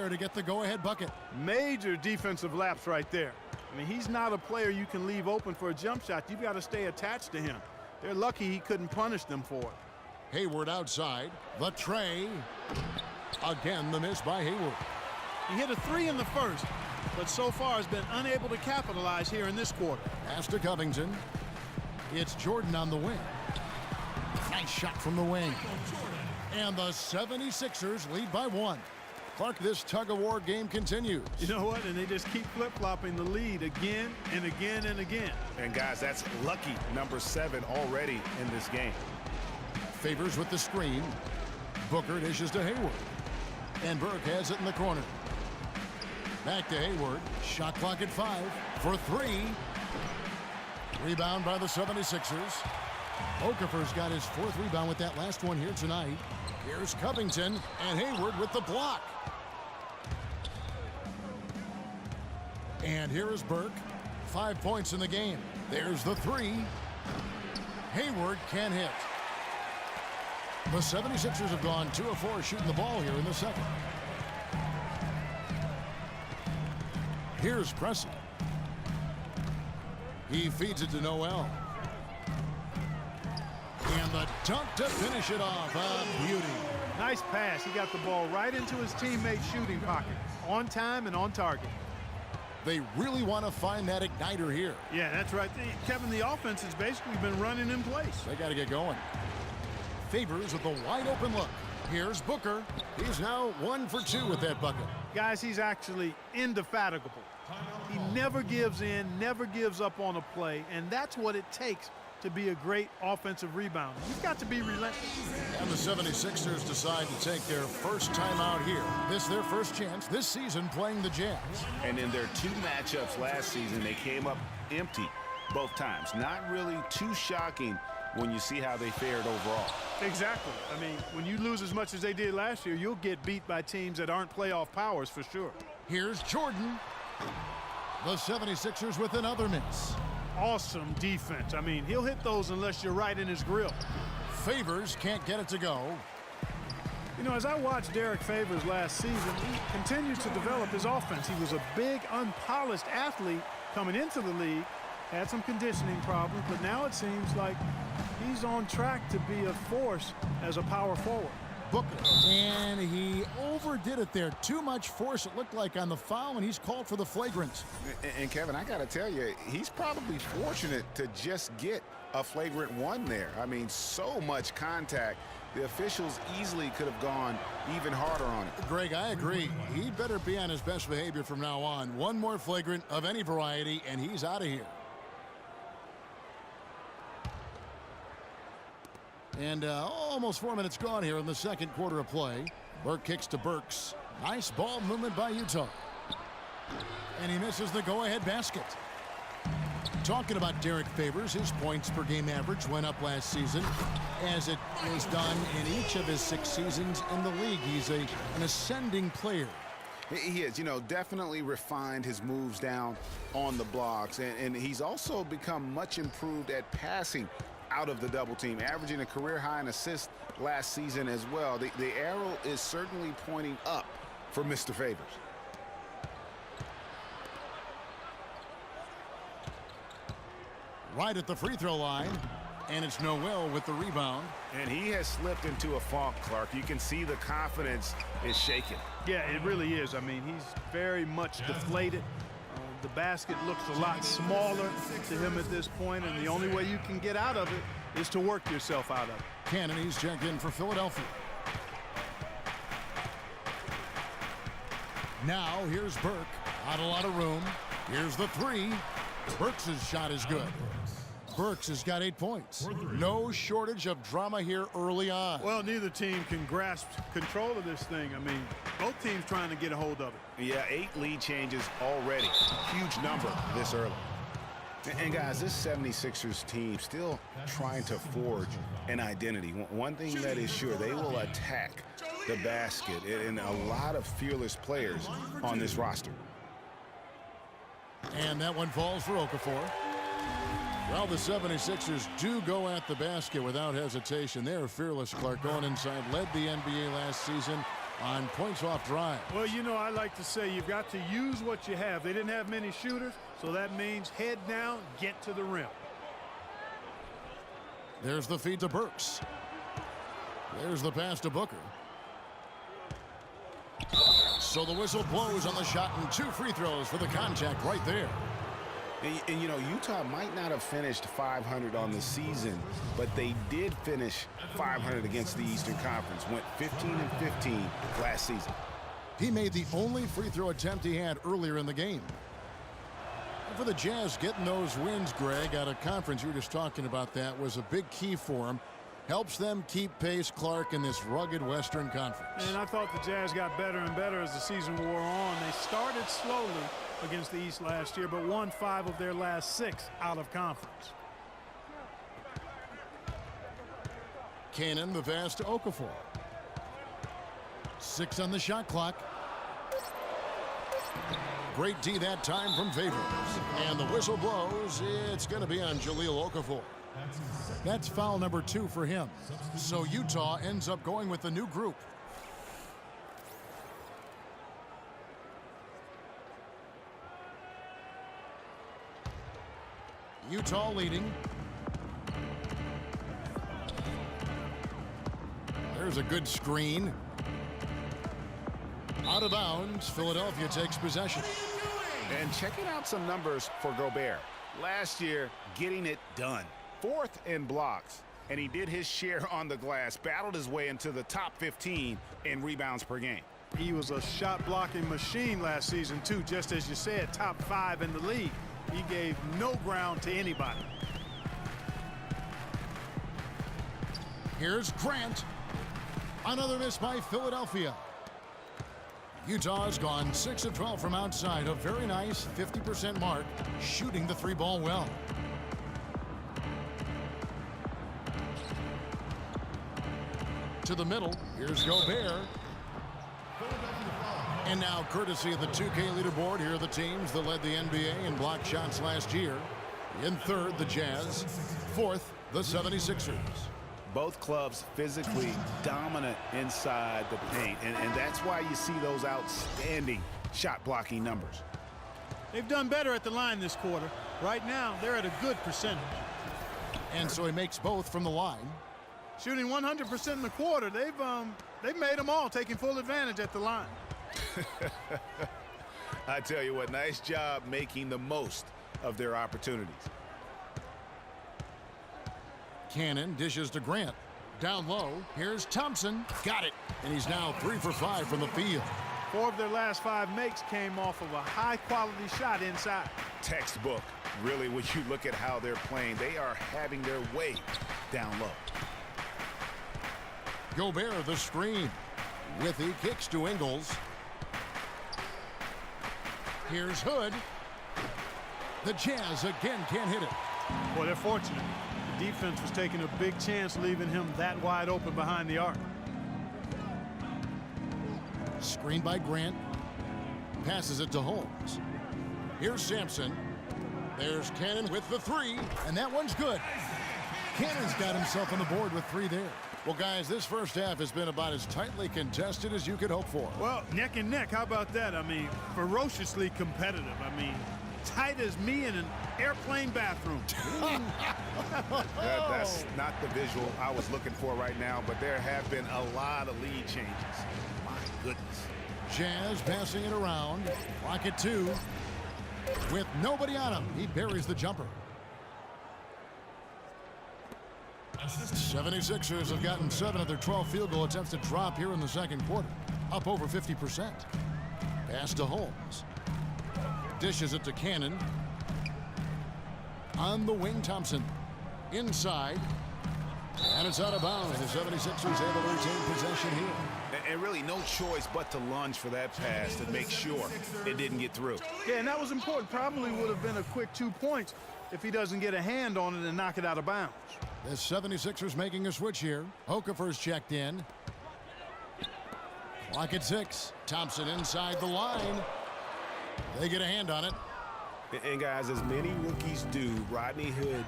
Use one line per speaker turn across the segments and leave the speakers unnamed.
there to get the go-ahead bucket.
Major defensive lapse right there. I mean, he's not a player you can leave open for a jump shot. You've got to stay attached to him. They're lucky he couldn't punish them for it.
Hayward outside. The tray. Again, the miss by Hayward.
He hit a 3 in the first, but so far has been unable to capitalize here in this quarter.
Pass to Covington. It's Jordan on the wing. Nice shot from the wing. And the 76ers lead by 1. Clark, this tug-of-war game continues.
You know what? And they just keep flip-flopping the lead again and again and again.
And, guys, that's lucky number 7 already in this game.
Favors with the screen. Booker dishes to Hayward. And Burke has it in the corner. Back to Hayward. Shot clock at 5 for 3. Rebound by the 76ers. Okafor's got his 4th rebound with that last one here tonight. Here's Covington and Hayward with the block. And here is Burke. 5 points in the game. There's the 3. Hayward can't hit. The 76ers have gone 2 of 4 shooting the ball here in the second. Here's Pressey. He feeds it to Noel. And the dunk to finish it off. A beauty.
Nice pass. He got the ball right into his teammate's shooting pocket. On time and on target.
They really want to find that igniter here.
Yeah, that's right. Kevin, the offense has basically been running in place.
They got to get going. Favors with the wide open look. Here's Booker. He's now 1 for 2 with that bucket.
Guys, he's actually indefatigable. He never gives in, never gives up on a play, and that's what it takes to be a great offensive rebounder. You've got to be relentless.
And the 76ers decide to take their first time out here. This is their first chance this season playing the Jazz.
And in their 2 matchups last season, they came up empty both times. Not really too shocking when you see how they fared overall.
Exactly. I mean, when you lose as much as they did last year, you'll get beat by teams that aren't playoff powers for sure.
Here's Jordan. The 76ers with another miss.
Awesome defense. I mean, he'll hit those unless you're right in his grill.
Favors can't get it to go.
You know, as I watched Derek Favors last season, he continues to develop his offense. He was a big, unpolished athlete coming into the league, had some conditioning problems, but now it seems like he's on track to be a force as a power forward.
Booker, and he overdid it there. Too much force, it looked like, on the foul, and he's called for the flagrant.
And Kevin, I got to tell you, he's probably fortunate to just get a flagrant 1 there. I mean, so much contact. The officials easily could have gone even harder on it.
Greg, I agree. He'd better be on his best behavior from now on. 1 more flagrant of any variety, and he's out of here. And almost 4 minutes gone here in the second quarter of play. Burke kicks to Burks. Nice ball movement by Utah. And he misses the go-ahead basket. Talking about Derek Favors, his points per game average went up last season, as it has done in each of his 6 seasons in the league. He's an ascending player.
He is, you know, definitely refined his moves down on the blocks. And he's also become much improved at passing out of the double team, averaging a career high in assists last season as well. The arrow is certainly pointing up for Mr. Favors.
Right at the free throw line, and it's Noel with the rebound.
And he has slipped into a funk, Clark. You can see the confidence is shaken.
Yeah, it really is. I mean, he's very much deflated. The basket looks a lot smaller to him at this point, and the only way you can get out of it is to work yourself out of it.
Cannony's checked in for Philadelphia. Now here's Burke. Not a lot of room. Here's the 3. Burks' shot is good. Burks has got 8 points. No shortage of drama here early on.
Well, neither team can grasp control of this thing. I mean, both teams trying to get a hold of it.
Yeah, 8 lead changes already. Huge number this early. And guys, this 76ers team still trying to forge an identity. One thing that is sure, they will attack the basket, and a lot of fearless players on this roster.
And that one falls for Okafor. Well, the 76ers do go at the basket without hesitation. They're fearless, Clark, going inside. Led the NBA last season on points off drive.
Well, you know, I like to say you've got to use what you have. They didn't have many shooters, so that means head down, get to the rim.
There's the feed to Burks. There's the pass to Booker. So the whistle blows on the shot and 2 free throws for the contact right there.
And, you know, Utah might not have finished 500 on the season, but they did finish 500 against the Eastern Conference. Went 15-15 last season.
He made the only free throw attempt he had earlier in the game. And for the Jazz, getting those wins, Greg, out of conference, you were just talking about that, was a big key for him. Helps them keep pace, Clark, in this rugged Western Conference.
And I thought the Jazz got better and better as the season wore on. They started slowly against the East last year, but won 5 of their last 6 out of conference.
Cannon, the pass to Okafor. 6 on the shot clock. Great D that time from Favors. And the whistle blows. It's going to be on Jahlil Okafor. That's foul number 2 for him. So Utah ends up going with the new group. Utah leading. There's a good screen. Out of bounds. Philadelphia takes possession.
And checking out some numbers for Gobert. Last year, getting it done. 4th in blocks. And he did his share on the glass. Battled his way into the top 15 in rebounds per game.
He was a shot-blocking machine last season, too. Just as you said, top 5 in the league. He gave no ground to anybody.
Here's Grant. Another miss by Philadelphia. Utah's gone 6 of 12 from outside. A very nice 50% mark, shooting the 3-ball well. To the middle. Here's Gobert. And now, courtesy of the 2K leaderboard, here are the teams that led the NBA in block shots last year. In 3rd, the Jazz. 4th, the 76ers.
Both clubs physically dominant inside the paint, and that's why you see those outstanding shot blocking numbers.
They've done better at the line this quarter. Right now, they're at a good percentage.
And so he makes both from the line.
Shooting 100% in the quarter. They've made them all, taking full advantage at the line.
I tell you what, nice job making the most of their opportunities.
Cannon dishes to Grant. Down low, here's Thompson. Got it. And he's now 3 for 5 from the field.
4 of their last 5 makes came off of a high-quality shot inside.
Textbook. Really, when you look at how they're playing, they are having their way down low.
Gobert, the screen. Withy kicks to Ingles. Here's Hood. The Jazz again can't hit it.
Boy, they're fortunate. The defense was taking a big chance, leaving him that wide open behind the arc.
Screened by Grant. Passes it to Holmes. Here's Sampson. There's Cannon with the 3, and that one's good. Cannon's got himself on the board with 3 there. Well, guys, this first half has been about as tightly contested as you could hope for.
Well, neck and neck. How about that? I mean, ferociously competitive. I mean, tight as me in an airplane bathroom.
That's not the visual I was looking for right now, but there have been a lot of lead changes. My goodness.
Jazz passing it around. Clock at 2. With nobody on him, he buries the jumper. 76ers have gotten 7 of their 12 field goal attempts to drop here in the second quarter. Up over 50%. Pass to Holmes. Dishes it to Cannon. On the wing, Thompson. Inside. And it's out of bounds. The 76ers able to retain possession here.
And really no choice but to lunge for that pass to make sure it didn't get through.
Yeah, and that was important. Probably would have been a quick 2 points if he doesn't get a hand on it and knock it out of bounds.
The 76ers making a switch here. Okafor's checked in. Clock at 6. Thompson inside the line. They get a hand on it.
And guys, as many rookies do, Rodney Hood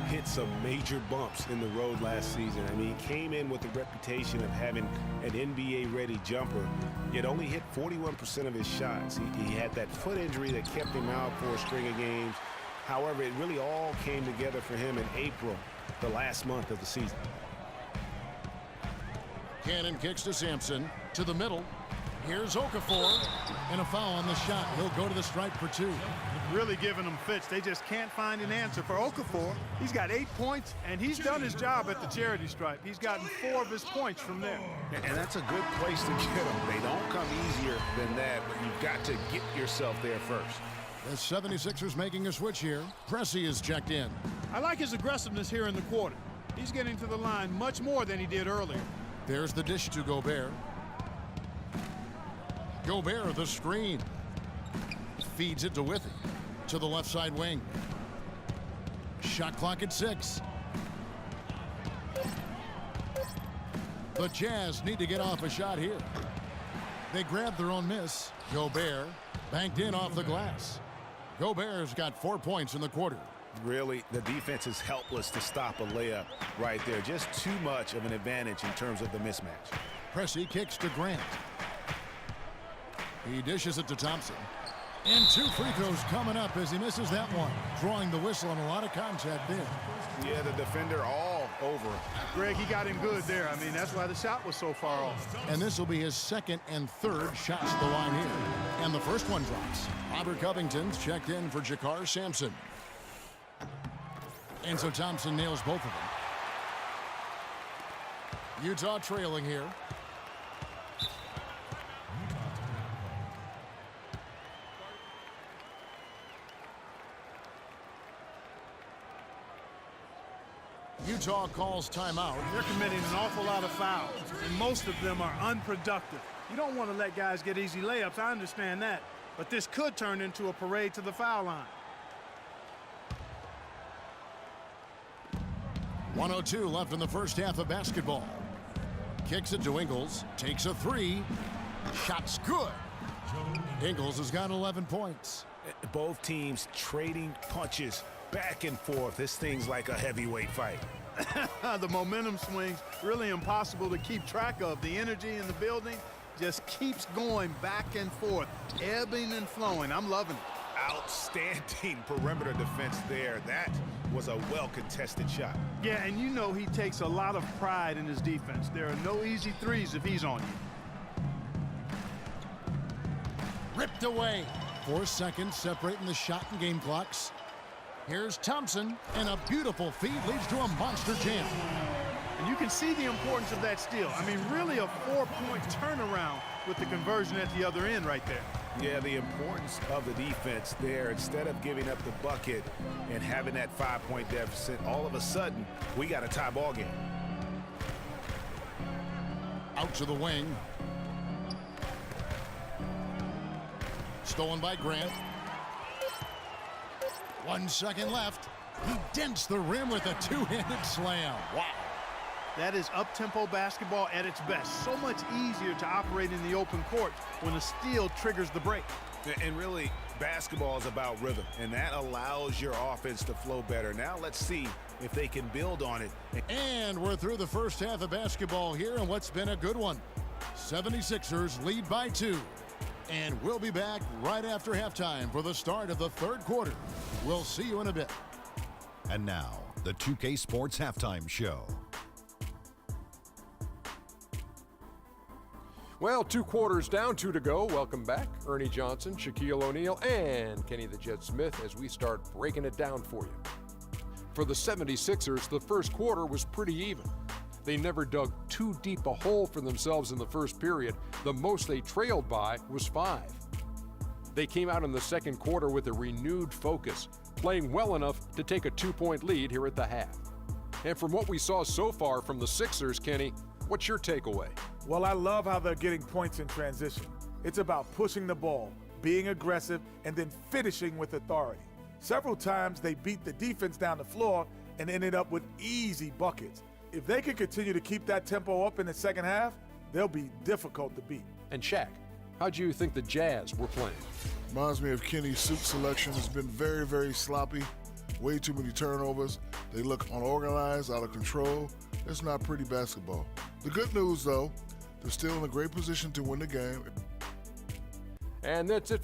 hit some major bumps in the road last season. I mean, he came in with the reputation of having an NBA-ready jumper, yet only hit 41% of his shots. He had that foot injury that kept him out for a string of games. However, it really all came together for him in April, the last month of the season.
Cannon kicks to Sampson, to the middle. Here's Okafor, and a foul on the shot. He'll go to the stripe for 2.
Really giving them fits. They just can't find an answer. For Okafor, he's got 8 points, and he's done his job at the charity stripe. He's gotten 4 of his points from there.
And that's a good place to get them. They don't come easier than that, but you've got to get yourself there first.
The 76ers making a switch here. Pressey is checked in.
I like his aggressiveness here in the quarter. He's getting to the line much more than he did earlier.
There's the dish to Gobert. Gobert, the screen. Feeds it to Withy. To the left side wing. Shot clock at 6. The Jazz need to get off a shot here. They grabbed their own miss. Gobert banked in off the glass. Gobert's got 4 points in the quarter.
Really, the defense is helpless to stop a layup right there. Just too much of an advantage in terms of the mismatch.
Pressey kicks to Grant. He dishes it to Thompson. And 2 free throws coming up as he misses that one. Drawing the whistle and a lot of contact there.
Yeah, the defender all over.
Greg, he got him good there. I mean, that's why the shot was so far off.
And this will be his 2nd and 3rd shots at the line here. And the first one drops. Robert Covington's checked in for Jakar Sampson. And so Thompson nails both of them. Utah trailing here. Utah calls timeout.
They're committing an awful lot of fouls, and most of them are unproductive. You don't want to let guys get easy layups, I understand that. But this could turn into a parade to the foul line.
1:02 left in the first half of basketball. Kicks it to Ingles. Takes a 3. Shot's good. Ingles has got 11 points.
Both teams trading punches back and forth. This thing's like a heavyweight fight.
The momentum swings really impossible to keep track of. The energy in the building just keeps going back and forth, ebbing and flowing. I'm loving it.
Outstanding perimeter defense there. That was a well-contested shot.
Yeah, and you know he takes a lot of pride in his defense. There are no easy threes if he's on you.
Ripped away. 4 seconds separating the shot and game clocks. Here's Thompson, and a beautiful feed leads to a monster jam.
And you can see the importance of that steal. I mean, really a 4-point turnaround with the conversion at the other end right there.
Yeah, the importance of the defense there. Instead of giving up the bucket and having that 5-point deficit, all of a sudden, we got a tie ball game.
Out to the wing. Stolen by Grant. 1 second left. He dents the rim with a 2-handed slam. Wow.
That is up-tempo basketball at its best. So much easier to operate in the open court when a steal triggers the break.
And really, basketball is about rhythm, and that allows your offense to flow better. Now let's see if they can build on it.
And we're through the first half of basketball here, and what's been a good one. 76ers lead by 2. And we'll be back right after halftime for the start of the 3rd quarter. We'll see you in a bit.
And now, the 2K Sports Halftime Show.
Well, 2 quarters down, 2 to go. Welcome back, Ernie Johnson, Shaquille O'Neal, and Kenny the Jet Smith as we start breaking it down for you. For the 76ers, the first quarter was pretty even. They never dug too deep a hole for themselves in the first period. The most they trailed by was 5. They came out in the second quarter with a renewed focus, playing well enough to take a 2-point lead here at the half. And from what we saw so far from the Sixers, Kenny, what's your takeaway?
Well, I love how they're getting points in transition. It's about pushing the ball, being aggressive, and then finishing with authority. Several times they beat the defense down the floor and ended up with easy buckets. If they can continue to keep that tempo up in the second half, they'll be difficult to beat.
And Shaq, how do you think the Jazz were playing?
Reminds me of Kenny's suit selection. Has been very, very sloppy. Way too many turnovers. They look unorganized, out of control. It's not pretty basketball. The good news, though, they're still in a great position to win the game.
And that's it